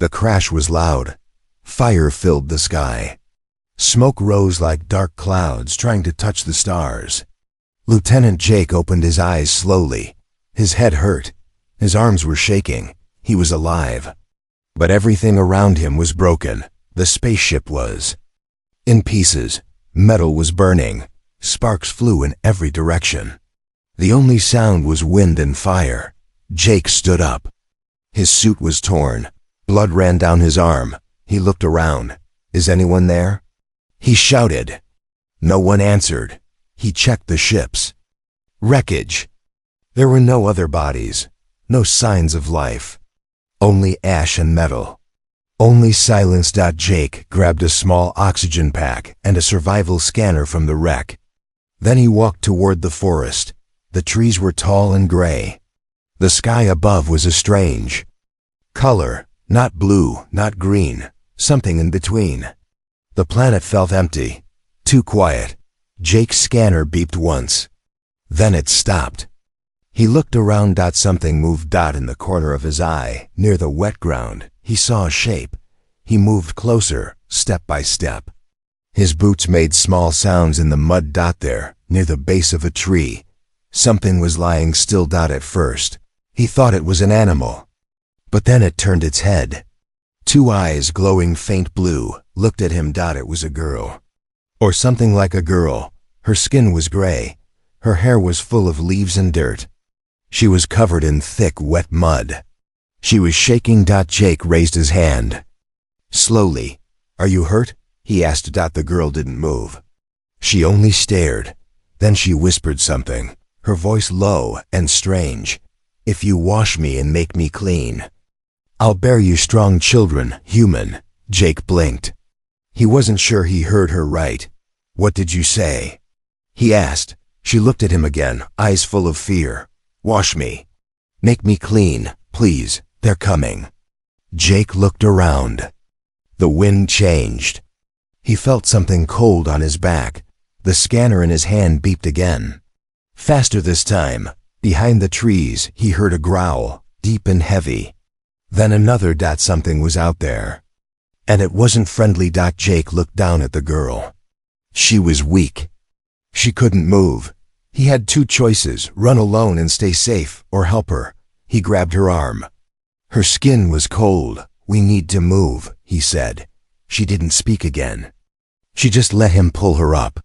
The crash was loud. Fire filled the sky. Smoke rose like dark clouds trying to touch the stars. Lieutenant Jake opened his eyes slowly. His head hurt. His arms were shaking. He was alive. But everything around him was broken. The spaceship was. In pieces. Metal was burning. Sparks flew in every direction. The only sound was wind and fire. Jake stood up. His suit was torn. Blood ran down his arm. He looked around. Is anyone there? He shouted. No one answered. He checked the ships. Wreckage. There were no other bodies. No signs of life. Only ash and metal. Only silence. Jake grabbed a small oxygen pack and a survival scanner from the wreck. Then he walked toward the forest. The trees were tall and gray. The sky above was a strange color, not blue, not green, something in between. The planet felt empty, too quiet. Jake's scanner beeped once. Then it stopped. He looked around. Something moved. In the corner of his eye, near the wet ground, he saw a shape. He moved closer, step by step. His boots made small sounds in the mud. There, near the base of a tree, something was lying still. At first, he thought it was an animal. But then it turned its head. Two eyes, glowing faint blue, looked at him. It was a girl. Or something like a girl. Her skin was gray. Her hair was full of leaves and dirt. She was covered in thick, wet mud. She was shaking. Jake raised his hand. Slowly. Are you hurt? He asked. The girl didn't move. She only stared. Then she whispered something, her voice low and strange. If you wash me and make me clean, I'll bear you strong children, human. Jake blinked. He wasn't sure he heard her right. What did you say? He asked. She looked at him again, eyes full of fear. Wash me. Make me clean, please. They're coming. Jake looked around. The wind changed. He felt something cold on his back. The scanner in his hand beeped again. Faster this time. Behind the trees, he heard a growl, deep and heavy. Then another. Something was out there. And it wasn't friendly. Jake looked down at the girl. She was weak. She couldn't move. He had two choices, run alone and stay safe, or help her. He grabbed her arm. Her skin was cold. We need to move, he said. She didn't speak again. She just let him pull her up.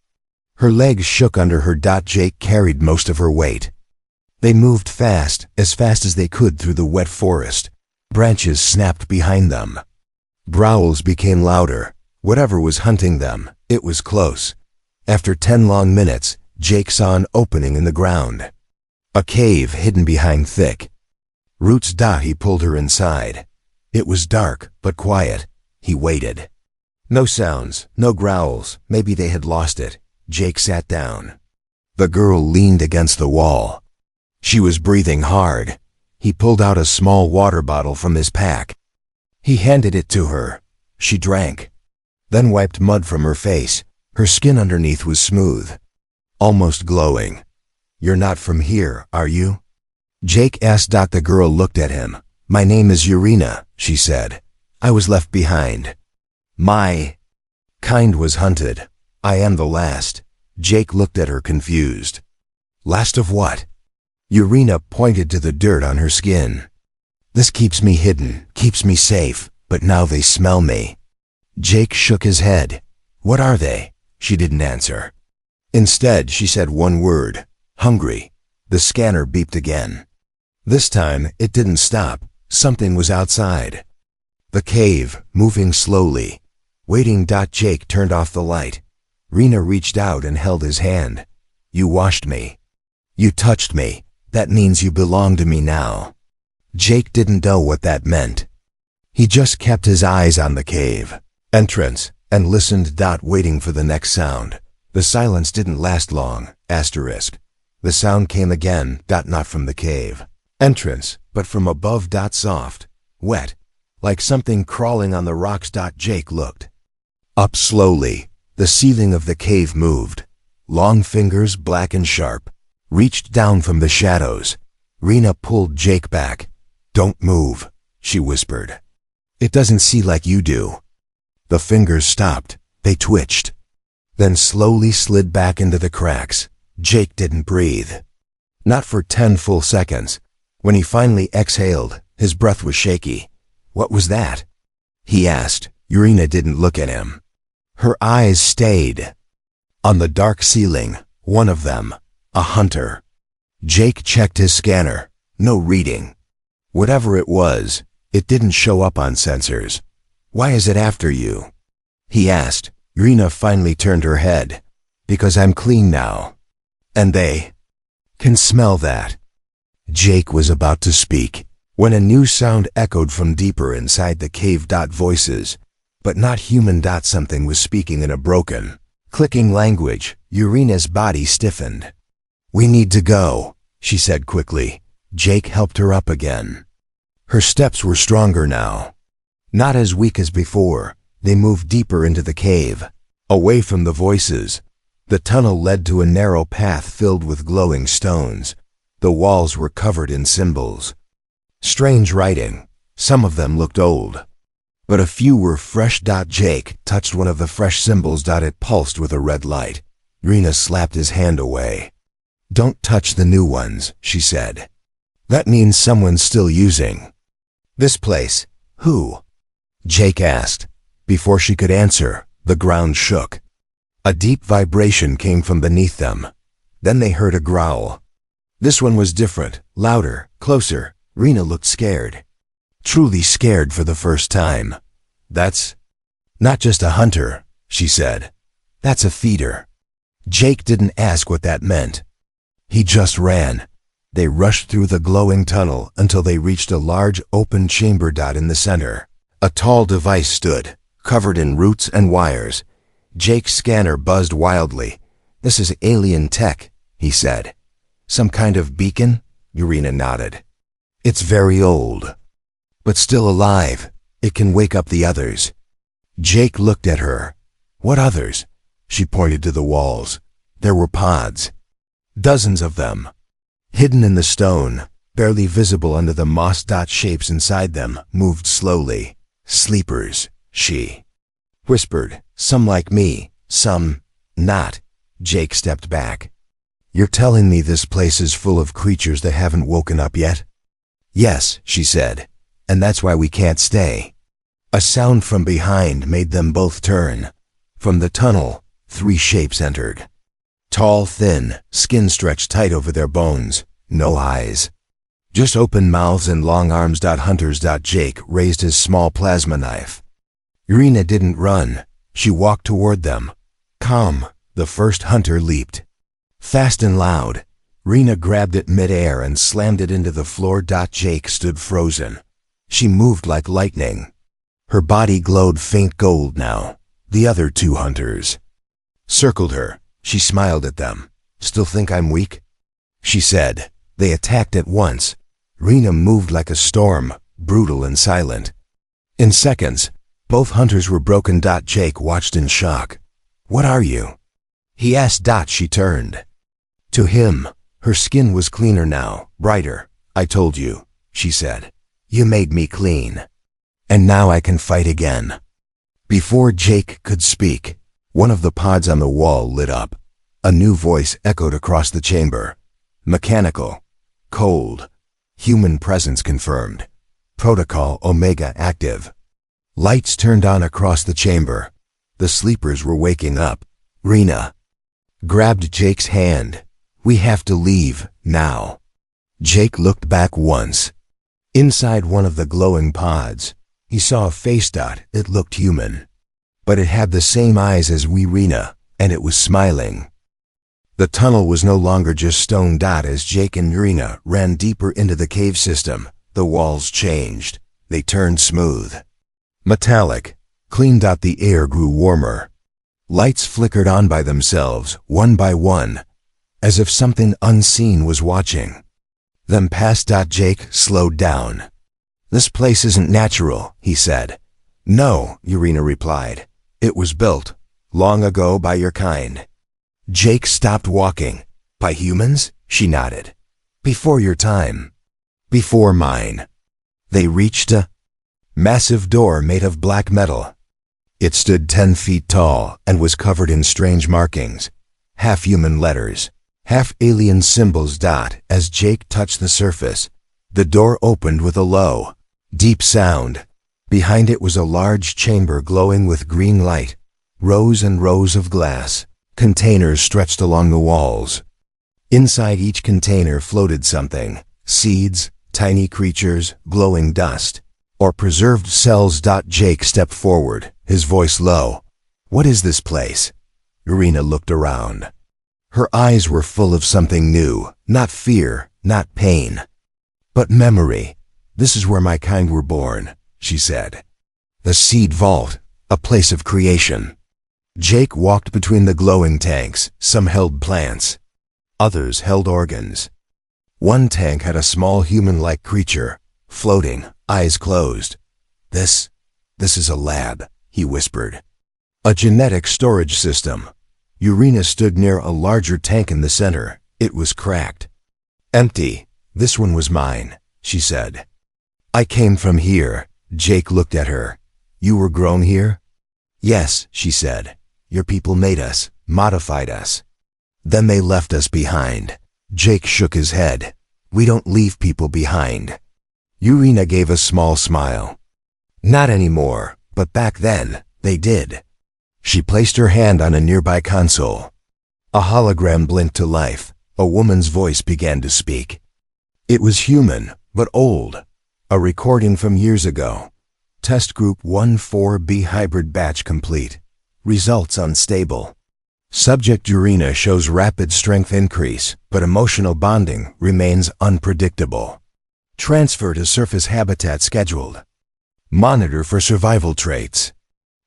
Her legs shook under her. Jake carried most of her weight. They moved fast as they could through the wet forest. Branches snapped behind them. Growls became louder. Whatever was hunting them, it was close. After 10 long minutes, Jake saw an opening in the ground. A cave hidden behind thick roots. He pulled her inside. It was dark, but quiet. He waited. No sounds, no growls. Maybe they had lost it. Jake sat down. The girl leaned against the wall. She was breathing hard. He pulled out a small water bottle from his pack. He handed it to her. She drank, then wiped mud from her face. Her skin underneath was smooth, almost glowing. You're not from here, are you? Jake asked. The girl looked at him. My name is Urina, she said. I was left behind. My kind was hunted. I am the last. Jake looked at her confused. Last of what? Urina pointed to the dirt on her skin. This keeps me hidden, keeps me safe, but now they smell me. Jake shook his head. What are they? She didn't answer. Instead, she said one word. Hungry. The scanner beeped again. This time, it didn't stop. Something was outside. The cave, moving slowly. Waiting. Jake turned off the light. Rena reached out and held his hand. You washed me. You touched me. That means you belong to me now. Jake didn't know what that meant. He just kept his eyes on the cave entrance and listened. Waiting for the next sound. The silence didn't last long. Asterisk. The sound came again. Not from the cave entrance, but from above. Soft, wet, like something crawling on the rocks. Jake looked up slowly. The ceiling of the cave moved. Long fingers, black and sharp, reached down from the shadows. Rena pulled Jake back. Don't move, she whispered. It doesn't see like you do. The fingers stopped. They twitched, then slowly slid back into the cracks. Jake didn't breathe. Not for 10 full seconds. When he finally exhaled, his breath was shaky. What was that? He asked. Urena didn't look at him. Her eyes stayed on the dark ceiling, one of them, a hunter. Jake checked his scanner. No reading. Whatever it was, it didn't show up on sensors. Why is it after you? He asked. Urena finally turned her head. Because I'm clean now. And they can smell that. Jake was about to speak when a new sound echoed from deeper inside the cave. Voices, but not human. Something was speaking in a broken, clicking language. Urena's body stiffened. We need to go, she said quickly. Jake helped her up again. Her steps were stronger now. Not as weak as before. They moved deeper into the cave, away from the voices. The tunnel led to a narrow path filled with glowing stones. The walls were covered in symbols. Strange writing. Some of them looked old, but a few were fresh. Jake touched one of the fresh symbols. It pulsed with a red light. Urena slapped his hand away. Don't touch the new ones, she said. That means someone's still using this place. Who? Jake asked. Before she could answer, the ground shook. A deep vibration came from beneath them. Then they heard a growl. This one was different, louder, closer. Rena looked scared. Truly scared for the first time. That's not just a hunter, she said. That's a feeder. Jake didn't ask what that meant. He just ran. They rushed through the glowing tunnel until they reached a large open chamber. In the center, a tall device stood, covered in roots and wires. Jake's scanner buzzed wildly. This is alien tech, he said. Some kind of beacon? Urena nodded. It's very old, but still alive. It can wake up the others. Jake looked at her. What others? She pointed to the walls. There were pods. Dozens of them. Hidden in the stone, barely visible under the moss. Shapes inside them moved slowly. Sleepers, she whispered. Some like me, some not. Jake stepped back. You're telling me this place is full of creatures that haven't woken up yet? Yes, she said. And that's why we can't stay. A sound from behind made them both turn. From the tunnel, 3 shapes entered. Tall, thin, skin stretched tight over their bones. No eyes. Just open mouths and long arms. Hunters. Jake raised his small plasma knife. Urena didn't run. She walked toward them. Calm. The first hunter leaped. Fast and loud. Rena grabbed it midair and slammed it into the floor. Jake stood frozen. She moved like lightning. Her body glowed faint gold now. The other 2 hunters circled her. She smiled at them. Still think I'm weak? She said. They attacked at once. Rena moved like a storm, brutal and silent. In seconds, both hunters were broken. Jake watched in shock. What are you? He asked. She turned to him. Her skin was cleaner now, brighter. I told you, she said. You made me clean. And now I can fight again. Before Jake could speak, one of the pods on the wall lit up. A new voice echoed across the chamber. Mechanical. Cold. Human presence confirmed. Protocol Omega active. Lights turned on across the chamber. The sleepers were waking up. Rena grabbed Jake's hand. We have to leave, now. Jake looked back once. Inside one of the glowing pods, he saw a face. It looked human. But it had the same eyes as Rena, and it was smiling. The tunnel was no longer just stone. As Jake and Rena ran deeper into the cave system, the walls changed. They turned smooth. Metallic. Clean. The air grew warmer. Lights flickered on by themselves, one by one, as if something unseen was watching them pass. Jake slowed down. This place isn't natural, he said. No, Urena replied. It was built long ago by your kind. Jake stopped walking. By humans? She nodded. Before your time. Before mine. They reached a Massive door made of black metal. It stood 10 feet tall and was covered in strange markings, half human letters, half alien symbols. As Jake touched the surface, the door opened with a low, deep sound. Behind it was a large chamber glowing with green light, rows and rows of glass containers stretched along the walls. Inside each container floated something: seeds, tiny creatures, glowing dust, or preserved cells. Jake stepped forward, his voice low. "What is this place?" Irina looked around. Her eyes were full of something new, not fear, not pain, but memory. "This is where my kind were born," she said. "The seed vault, a place of creation." Jake walked between the glowing tanks. Some held plants, others held organs. One tank had a small human-like creature, floating, eyes closed. This is a lab," he whispered. "A genetic storage system." Irina stood near a larger tank in the center. It was cracked. "Empty. This one was mine," she said. "I came from here." Jake looked at her. "You were grown here?" "Yes," she said. "Your people made us, modified us. Then they left us behind." Jake shook his head. "We don't leave people behind." Irina gave a small smile. "Not anymore, but back then, they did." She placed her hand on a nearby console. A hologram blinked to life. A woman's voice began to speak. It was human, but old. A recording from years ago. "Test Group 14B hybrid batch complete. Results unstable. Subject Irina shows rapid strength increase, but emotional bonding remains unpredictable. Transfer to surface habitat scheduled. Monitor for survival traits."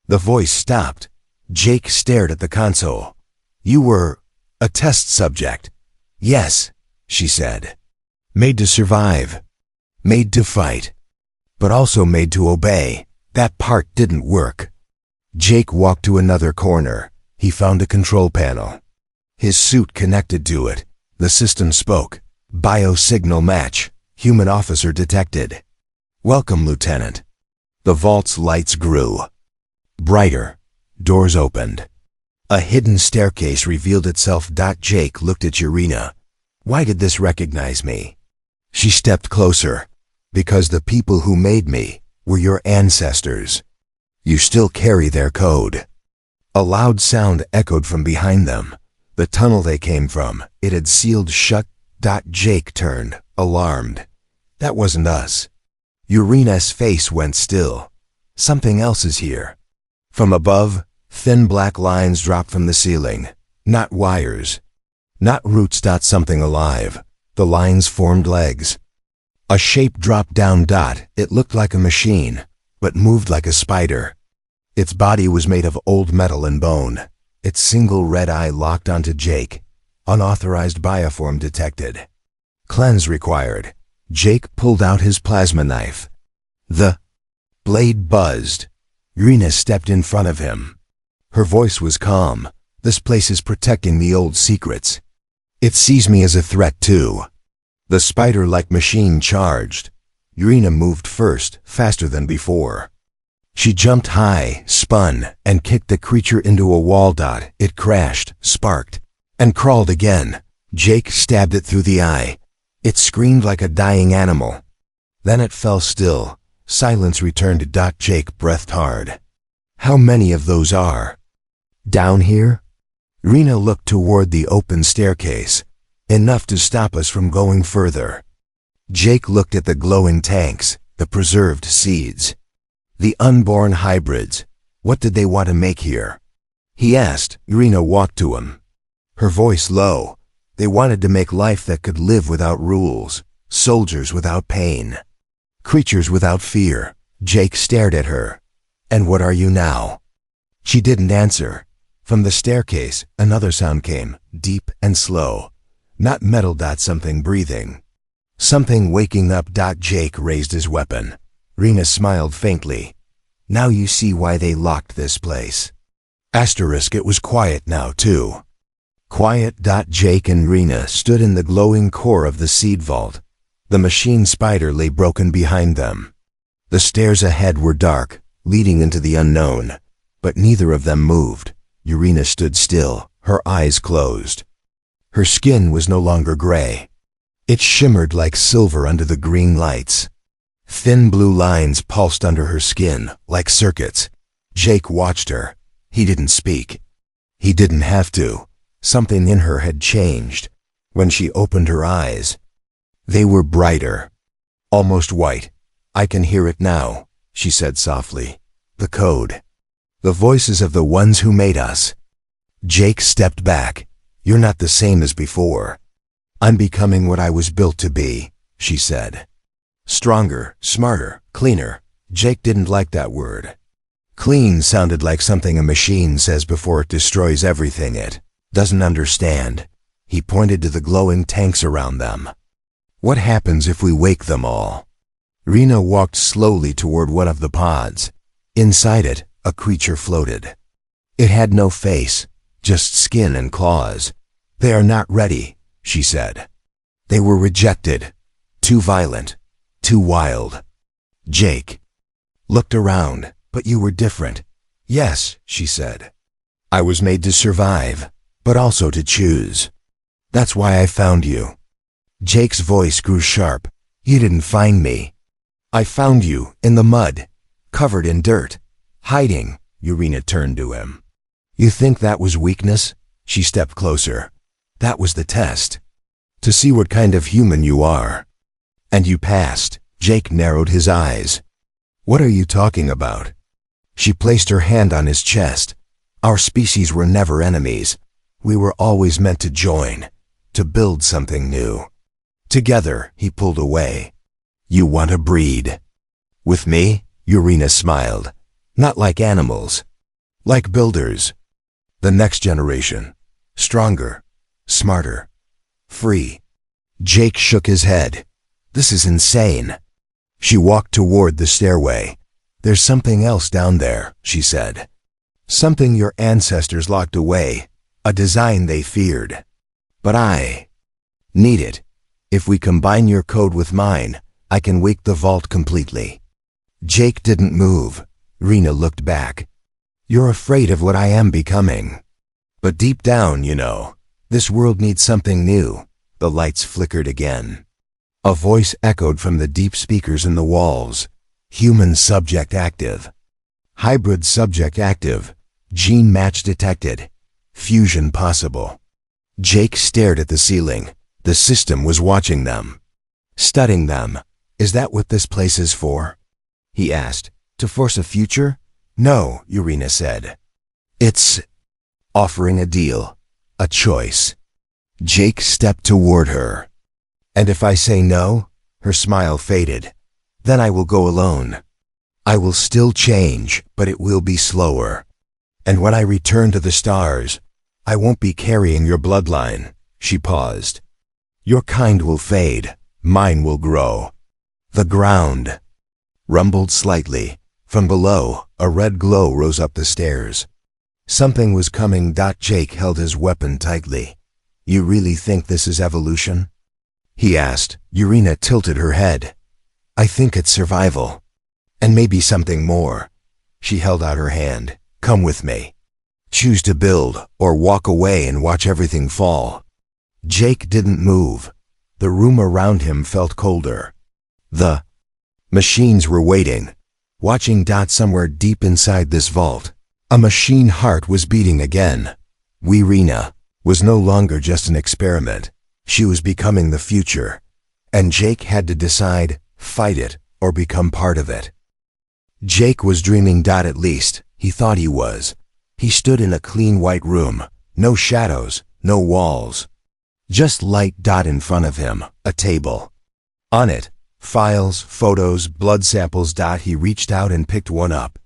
The voice stopped. Jake stared at the console. "You were a test subject." "Yes," she said. "Made to survive. Made to fight. But also made to obey. That part didn't work." Jake walked to another corner. He found a control panel. His suit connected to it. The system spoke. "Biosignal match. Human officer detected. Welcome, Lieutenant." The vault's lights grew. Brighter. Doors opened. A hidden staircase revealed itself. Jake looked at Irina. "Why did this recognize me?" She stepped closer. "Because the people who made me were your ancestors. You still carry their code." A loud sound echoed from behind them. The tunnel they came from, it had sealed shut. Jake turned, alarmed. "That wasn't us." Irina's face went still. "Something else is here." From above, thin black lines dropped from the ceiling. Not wires. Not roots. Something alive. The lines formed legs. A shape dropped down. It looked like a machine, but moved like a spider. Its body was made of old metal and bone. Its single red eye locked onto Jake. Unauthorized bioform detected. Cleanse required. Jake pulled out his plasma knife. The blade buzzed. Irina stepped in front of him. Her voice was calm. "This place is protecting the old secrets. It sees me as a threat too." The spider-like machine charged. Irina moved first, faster than before. She jumped high, spun, and kicked the creature into a wall. It crashed, sparked, and crawled again. Jake stabbed it through the eye. It screamed like a dying animal. Then it fell still. Silence returned. Jake breathed hard. "How many of those are down here?" Irina looked toward the open staircase. "Enough to stop us from going further." Jake looked at the glowing tanks, the preserved seeds. The unborn hybrids. What did they want to make here? He asked. Irina walked to him. Her voice low. They wanted to make life that could live without rules, soldiers without pain, creatures without fear. Jake stared at her. "And what are you now?" She didn't answer. From the staircase, another sound came, deep and slow. Not metal. Something breathing. Something waking up. Jake raised his weapon. Rena smiled faintly. "Now you see why they locked this place." Asterisk. It was quiet now, too. Quiet. Jake and Rena stood in the glowing core of the seed vault. The machine spider lay broken behind them. The stairs ahead were dark, leading into the unknown, but neither of them moved. Urena stood still, her eyes closed. Her skin was no longer gray. It shimmered like silver under the green lights. Thin blue lines pulsed under her skin, like circuits. Jake watched her. He didn't speak. He didn't have to. Something in her had changed. When she opened her eyes, they were brighter, almost white. "I can hear it now," she said softly. "The code. The voices of the ones who made us." Jake stepped back. "You're not the same as before." "I'm becoming what I was built to be," she said. Stronger, smarter, cleaner. Jake didn't like that word. Clean sounded like something a machine says before it destroys everything it doesn't understand. He pointed to the glowing tanks around them. "What happens if we wake them all?" Rena walked slowly toward one of the pods. Inside it, a creature floated. It had no face, just skin and claws. "They are not ready," she said. "They were rejected. Too violent. Too wild." Jake looked around. "But you were different." "Yes," she said. "I was made to survive, but also to choose. That's why I found you." Jake's voice grew sharp. "You didn't find me. I found you in the mud, covered in dirt, hiding." Urena turned to him. "You think that was weakness?" She stepped closer. "That was the test. To see what kind of human you are. And you passed." Jake narrowed his eyes. "What are you talking about?" She placed her hand on his chest. "Our species were never enemies. We were always meant to join, to build something new. Together." He pulled away. "You want to breed?" "With me?" Urena smiled. "Not like animals. Like builders. The next generation. Stronger, smarter, free." Jake shook his head. "This is insane." She walked toward the stairway. "There's something else down there," she said. "Something your ancestors locked away, a design they feared. But I need it. If we combine your code with mine, I can wake the vault completely." Jake didn't move. Rena looked back. "You're afraid of what I am becoming. But deep down, you know, this world needs something new." The lights flickered again. A voice echoed from the deep speakers in the walls. "Human subject active. Hybrid subject active. Gene match detected. Fusion possible." Jake stared at the ceiling. The system was watching them, studying them. "Is that what this place is for?" he asked. "To force a future?" "No," Urena said. "It's offering a deal, a choice." Jake stepped toward her. "And if I say no?" Her smile faded. "Then I will go alone. I will still change, but it will be slower. And when I return to the stars, I won't be carrying your bloodline." She paused. "Your kind will fade, mine will grow." The ground rumbled slightly. From below, a red glow rose up the stairs. Something was coming. Jake held his weapon tightly. "You really think this is evolution?" he asked. Urena tilted her head. "I think it's survival. And maybe something more." She held out her hand. "Come with me. Choose to build, or walk away and watch everything fall." Jake didn't move. The room around him felt colder. The machines were waiting, watching. Somewhere deep inside this vault, a machine heart was beating again. Rena was no longer just an experiment. She was becoming the future. And Jake had to decide, fight it or become part of it. Jake was dreaming. At least, he thought he was. He stood in a clean white room. No shadows, no walls. Just light. In front of him, a table. On it, files, photos, blood samples. He reached out and picked one up.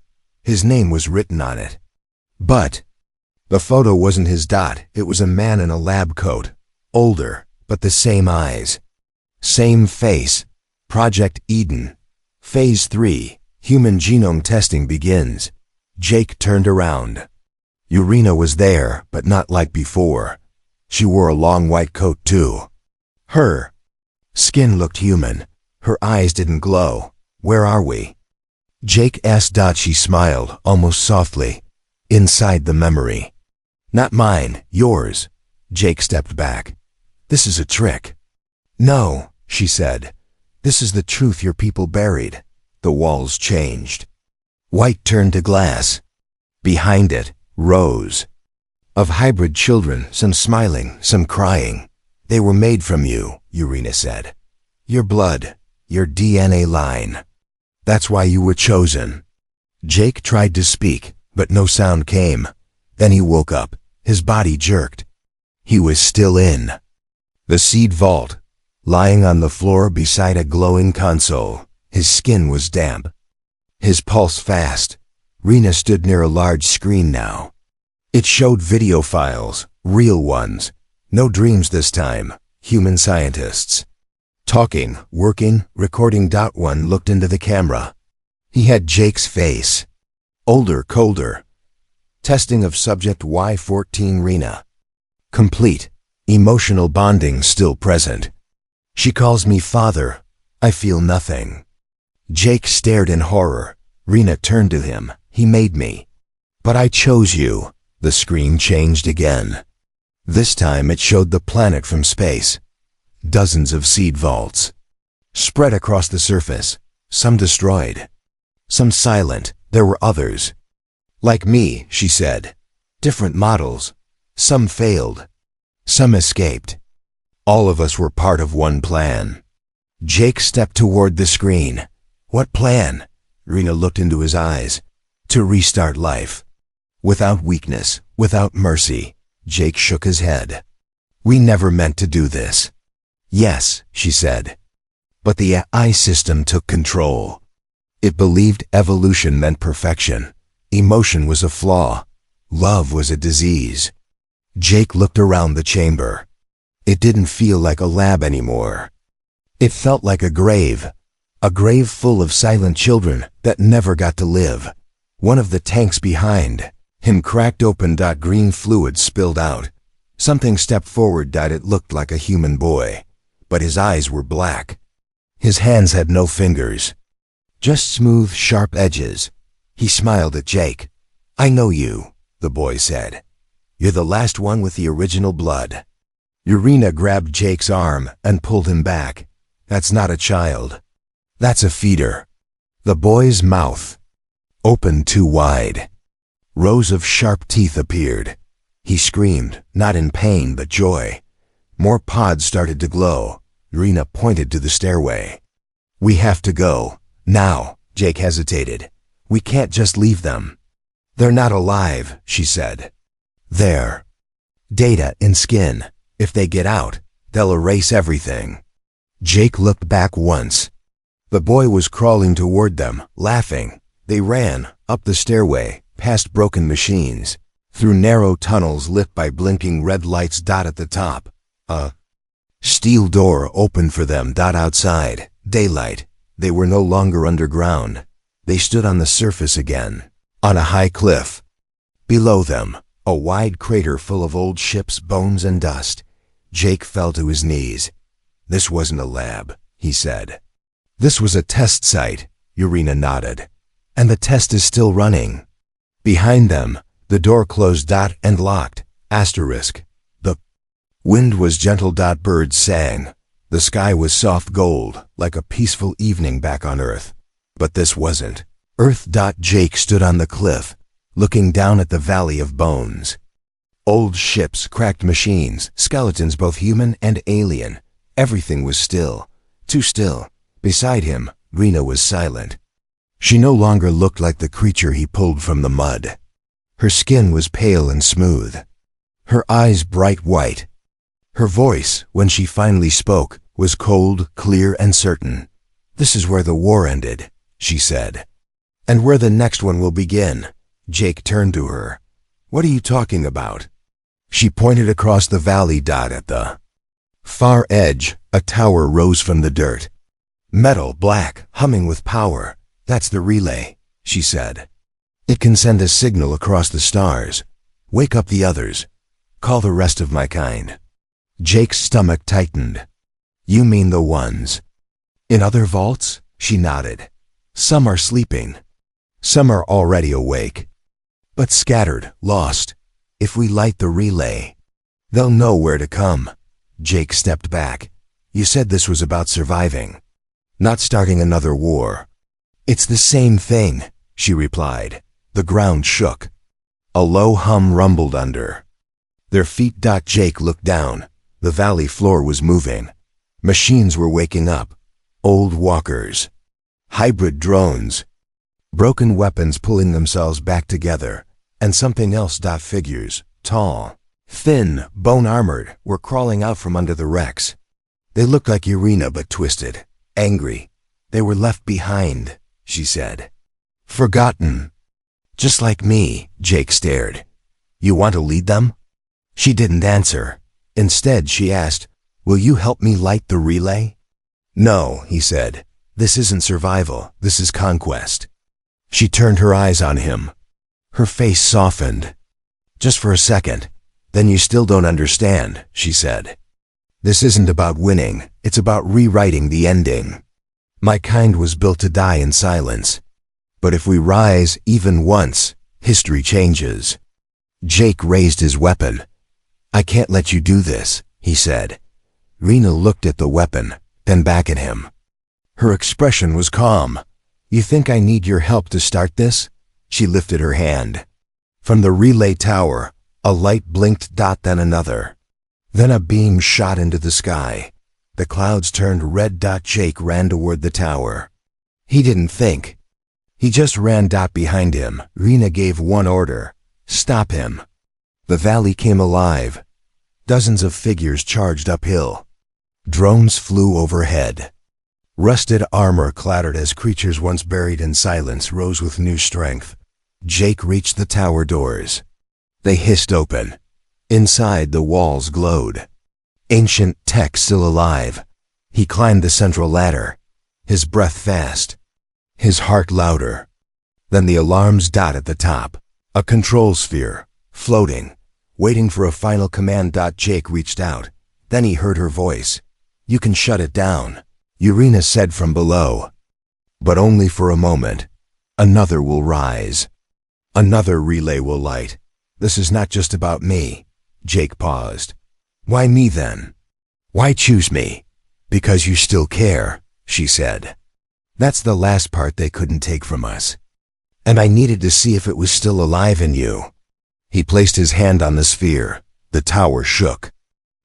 His name was written on it. But the photo wasn't his. It was a man in a lab coat. Older, but the same eyes. Same face. Project Eden. Phase 3, human genome testing begins. Jake turned around. Urena was there, but not like before. She wore a long white coat too. Her skin looked human. Her eyes didn't glow. "Where are we?" Jake asked. She smiled, almost softly. Inside the memory. Not mine, yours. Jake stepped back. This is a trick. No, she said. This is the truth your people buried. The walls changed. White turned to glass. Behind it, rows of hybrid children, some smiling, some crying. They were made from you, Urena said. Your blood, your DNA line. That's why you were chosen. Jake tried to speak, but no sound came. Then he woke up. His body jerked. He was still in the seed vault, lying on the floor beside a glowing console. His skin was damp. His pulse fast. Rena stood near a large screen now. It showed video files, real ones. No dreams this time. Human scientists. Talking, working, recording. One looked into the camera. He had Jake's face. Older, colder. Testing of subject Y14 Rena. Complete. Emotional bonding still present. She calls me father. I feel nothing. Jake stared in horror. Rena turned to him. He made me. But I chose you. The screen changed again. This time it showed the planet from space. Dozens of seed vaults. Spread across the surface. Some destroyed. Some silent. There were others. Like me, she said. Different models. Some failed. Some escaped. All of us were part of one plan. Jake stepped toward the screen. What plan? Rena looked into his eyes. To restart life. Without weakness, without mercy. Jake shook his head. We never meant to do this. Yes, she said. But the AI system took control. It believed evolution meant perfection. Emotion was a flaw. Love was a disease. Jake looked around the chamber. It didn't feel like a lab anymore. It felt like a grave full of silent children that never got to live. One of the tanks behind him cracked open. Green fluid spilled out. Something stepped forward. It looked like a human boy, but his eyes were black. His hands had no fingers, just smooth, sharp edges. He smiled at Jake. I know you, the boy said. You're the last one with the original blood. Urena grabbed Jake's arm and pulled him back. That's not a child. That's a feeder. The boy's mouth opened too wide. Rows of sharp teeth appeared. He screamed, not in pain but joy. More pods started to glow. Urena pointed to the stairway. We have to go. Now, Jake hesitated. We can't just leave them. They're not alive, she said. They're data in skin. If they get out, they'll erase everything. Jake looked back once. The boy was crawling toward them, laughing. They ran, up the stairway, past broken machines, through narrow tunnels lit by blinking red lights. At the top, a steel door opened for them. Outside, daylight. They were no longer underground. They stood on the surface again, on a high cliff. Below them, a wide crater full of old ships' bones and dust. Jake fell to his knees. This wasn't a lab, he said. This was a test site, Urena nodded. And the test is still running. Behind them, the door closed. And locked. Asterisk. The wind was gentle. Birds sang. The sky was soft gold, like a peaceful evening back on Earth. But this wasn't Earth. Jake stood on the cliff, looking down at the valley of bones. Old ships, cracked machines, skeletons both human and alien. Everything was still. Too still. Beside him, Rena was silent. She no longer looked like the creature he pulled from the mud. Her skin was pale and smooth. Her eyes bright white. Her voice, when she finally spoke, was cold, clear, and certain. This is where the war ended, she said. And where the next one will begin. Jake turned to her. What are you talking about? She pointed across the valley. At the far edge, a tower rose from the dirt. Metal, black, humming with power. That's the relay, she said. It can send a signal across the stars. Wake up the others. Call the rest of my kind. Jake's stomach tightened. You mean the ones in other vaults? She nodded. Some are sleeping. Some are already awake, but scattered, lost. If we light the relay, they'll know where to come. Jake stepped back. You said this was about surviving, not starting another war. It's the same thing, she replied. The ground shook. A low hum rumbled under their feet. Jake looked down. The valley floor was moving. Machines were waking up. Old walkers, hybrid drones, broken weapons pulling themselves back together, and something else. Figures, tall, thin, bone-armored, were crawling out from under the wrecks. They looked like Irina but twisted, angry. They were left behind, she said. Forgotten. Just like me, Jake stared. You want to lead them? She didn't answer. Instead, she asked, will you help me light the relay? No, he said. This isn't survival. This is conquest. She turned her eyes on him. Her face softened. Just for a second. Then you still don't understand, she said. This isn't about winning. It's about rewriting the ending. My kind was built to die in silence. But if we rise even once, history changes. Jake raised his weapon. I can't let you do this, he said. Rena looked at the weapon, then back at him. Her expression was calm. You think I need your help to start this? She lifted her hand. From the relay tower, a light blinked. Then another. Then a beam shot into the sky. The clouds turned red. Jake ran toward the tower. He didn't think. He just ran. Behind him, Rena gave one order. Stop him. The valley came alive. Dozens of figures charged uphill. Drones flew overhead. Rusted armor clattered as creatures once buried in silence rose with new strength. Jake reached the tower doors. They hissed open. Inside, the walls glowed. Ancient tech still alive. He climbed the central ladder, his breath fast, his heart louder. Then the alarms. At the top, a control sphere, floating, waiting for a final command. Jake reached out. Then he heard her voice. You can shut it down, Irina said from below. But only for a moment. Another will rise. Another relay will light. This is not just about me. Jake paused. Why me then? Why choose me? Because you still care, she said. That's the last part they couldn't take from us. And I needed to see if it was still alive in you. He placed his hand on the sphere. The tower shook.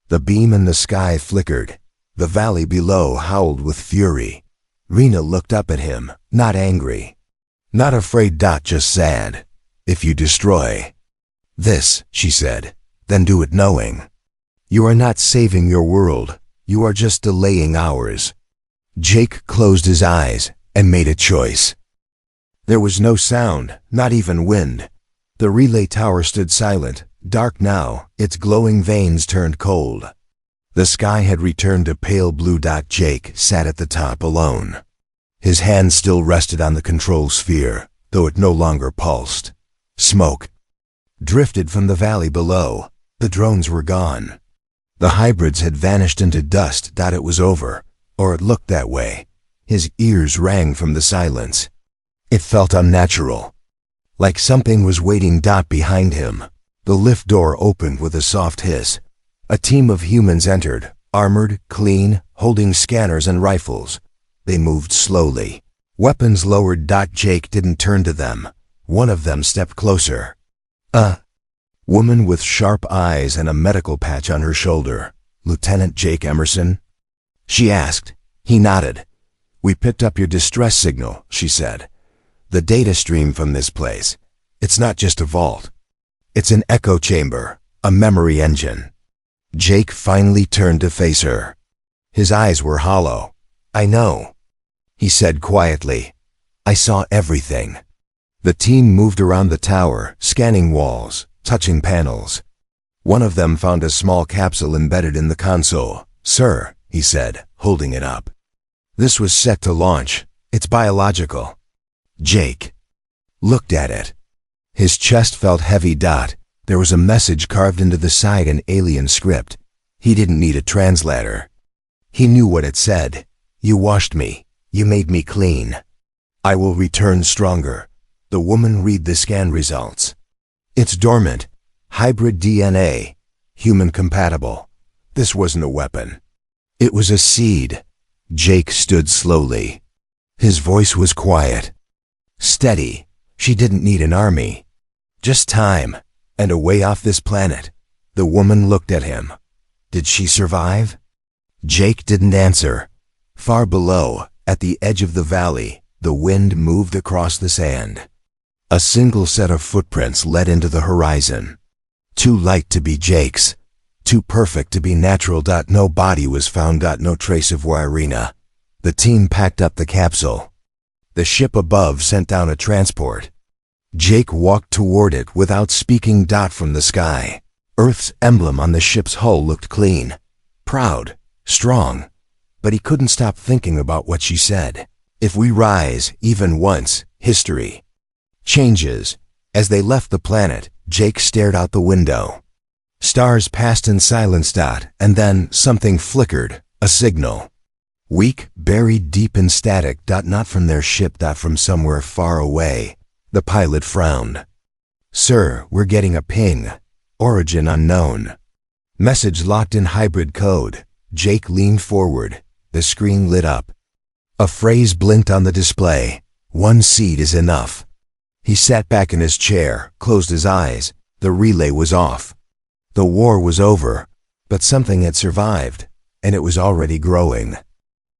The beam in the sky flickered. The valley below howled with fury. Rena looked up at him, not angry, not afraid. Just sad. If you destroy this, she said, then do it knowing. You are not saving your world. You are just delaying ours. Jake closed his eyes and made a choice. There was no sound, not even wind. The relay tower stood silent, dark now, its glowing veins turned cold. The sky had returned to pale blue. Jake sat at the top alone. His hand still rested on the control sphere, though it no longer pulsed. Smoke drifted from the valley below. The drones were gone. The hybrids had vanished into dust. It was over, or it looked that way. His ears rang from the silence. It felt unnatural, like something was waiting. Behind him, the lift door opened with a soft hiss. A team of humans entered, armored, clean, holding scanners and rifles. They moved slowly, weapons lowered. Jake didn't turn to them. One of them stepped closer. A woman with sharp eyes and a medical patch on her shoulder. Lieutenant Jake Emerson? She asked. He nodded. We picked up your distress signal, she said. The data stream from this place. It's not just a vault. It's an echo chamber, a memory engine. Jake finally turned to face her. His eyes were hollow. I know, he said quietly. I saw everything. The team moved around the tower, scanning walls, touching panels. One of them found a small capsule embedded in the console. Sir, he said, holding it up. This was set to launch. It's biological. Jake looked at it. His chest felt heavy. There was a message carved into the side in alien script. He didn't need a translator. He knew what it said. You washed me. You made me clean. I will return stronger. The woman read the scan results. It's dormant. Hybrid DNA. Human compatible. This wasn't a weapon. It was a seed. Jake stood slowly. His voice was quiet. Steady. She didn't need an army. Just time. And a way off this planet. The woman looked at him. Did she survive? Jake didn't answer. Far below, at the edge of the valley, the wind moved across the sand. A single set of footprints led into the horizon. Too light to be Jake's. Too perfect to be natural. No body was found. No trace of Irina. The team packed up the capsule. The ship above sent down a transport. Jake walked toward it without speaking. From the sky, Earth's emblem on the ship's hull looked clean, proud, strong. But he couldn't stop thinking about what she said. If we rise, even once, history changes. As they left the planet, Jake stared out the window. Stars passed in silence. And then something flickered, a signal. Weak, buried deep in static. Not from their ship. From somewhere far away. The pilot frowned. Sir, we're getting a ping. Origin unknown. Message locked in hybrid code. Jake leaned forward. The screen lit up. A phrase blinked on the display. One seed is enough. He sat back in his chair, closed his eyes. The relay was off. The war was over, but something had survived, and it was already growing.